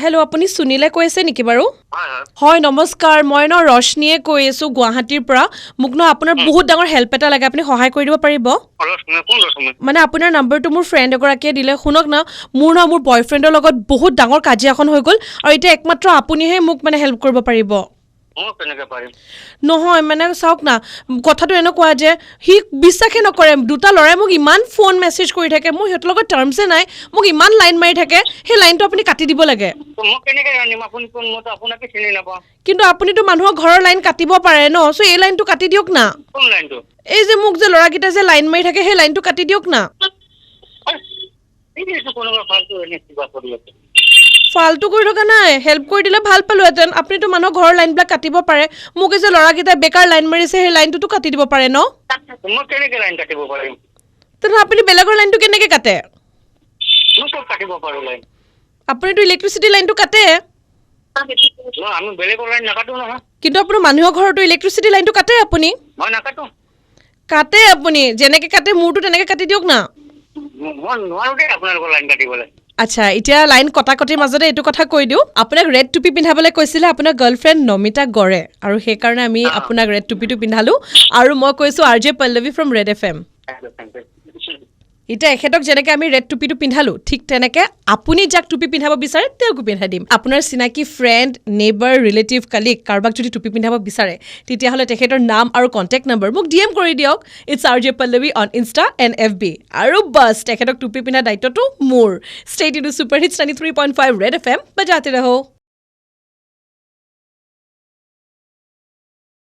hello' আপুনি সুনীলে কৈ আছে নেকি বাৰু হয় হয় হয় নমস্কাৰ মই ৰশ্মিয়ে কৈ আছোঁ গুৱাহাটীৰ পৰা মোক আপোনাৰ বহুত ডাঙৰ হেল্প এটা লাগে আপুনি সহায় কৰি দিব পাৰিব কোন ৰশ্মি মানে আপোনাৰ নাম্বাৰটো মোৰ ফ্ৰেণ্ড এগৰাকীয়ে দিলে শুনক না মোৰ বয়ফ্ৰেণ্ডৰ লগত বহুত ডাঙৰ কাজিয়া এখন হৈ গ'ল আৰু এতিয়া একমাত্ৰ আপুনিহে মোক মানে হেল্প কৰিব পাৰিব মই কেনেকে পাৰিম নহয় মানে চাওক না কথাটো এনেকুৱা যে সি বিশ্বাসেই নকৰে দুটা ল'ৰাই মোক ইমান ফোন মেছেজ কৰি থাকে মোৰ সিহঁতৰ লগত টাৰ্মছে নাই মোক ইমান লাইন মাৰি থাকে সেই লাইনটো আপুনি কাটি দিব লাগে মই কেনেকে জানিম আপুনি কোন মইতো আপোনাকে চিনি নাপাওঁ কিন্তু আপুনিতো মানুহৰ ঘৰৰ লাইন কাটিব পাৰে ন চ' এই লাইনটো কাটি দিয়ক না কোন লাইনটো এই যে মোক যে ল'ৰাকেইটা যে লাইন মাৰি থাকে সেই লাইনটো কাটি দিয়ক না কোনোবা ফাল্টু এনে কিবা কৰি আছে ফাল্টু কৰি থকা নাই হেল্প কৰি দিলে ভাল পালোহেঁতেন আপুনিতো মানুহৰ ঘৰৰ লাইনবিলাক কাটিব পাৰে মোক এই যে ল'ৰাকেইটাই বেকাৰ লাইন মাৰিছে সেই লাইনটোতো কাটি দিব পাৰে ন মই কেনেকে লাইন কাটিব পাৰিম তেনেহ'লে আপুনি বেলেগৰ লাইনটো কেনেকৈ কাটে মই চব কাটিব পাৰো লাইন আপুনিতো ইলেক্ট্ৰিচিটি লাইনটো কাটে আমি বেলেগৰ লাইন নাকাটো নহয় কিন্তু আপোনাৰ মানুহৰ ঘৰতো ইলেক্ট্ৰিচিটি লাইনটো কাটে আপুনি মই নাকাটো কাটে আপুনি যেনেকৈ কাটে মোৰটো তেনেকৈ কাটি দিয়ক না মই নোৱাৰো দেই আপোনালোকৰ লাইন কাটিবলৈ আচ্ছা এতিয়া লাইন কটাকটিৰ মাজতে এইটো কথা কৈ দিওঁ আপোনাক ৰেড টুপি পিন্ধাবলৈ কৈছিলে আপোনাৰ গাৰ্লফ্ৰেণ্ড নমিতা গড়ে আৰু সেইকাৰণে আমি আপোনাক ৰেড টুপিটো পিন্ধালোঁ আৰু মই কৈছোঁ RJ Pallavi from red FM এতিয়া এখেতক যেনেকৈ আমি ৰেড টুপিটো পিন্ধালোঁ ঠিক তেনেকৈ আপুনি যাক টুপি পিন্ধাব বিচাৰে তেওঁকো পিন্ধাই দিম আপোনাৰ চিনাকি ফ্ৰেণ্ড নেইবাৰ ৰিলেটিভ কালিক কাৰোবাক যদি টুপি পিন্ধাব বিচাৰে তেতিয়াহ'লে তেখেতৰ নাম আৰু কণ্টেক্ট নম্বৰ মোক DM কৰি দিয়ক it's RJ Pallavi on Insta and FB আৰু বাছ তেখেতক টুপি পিন্ধা দায়িত্বটো মোৰ straight into super hits 93.5 red FM বজাতে ৰহো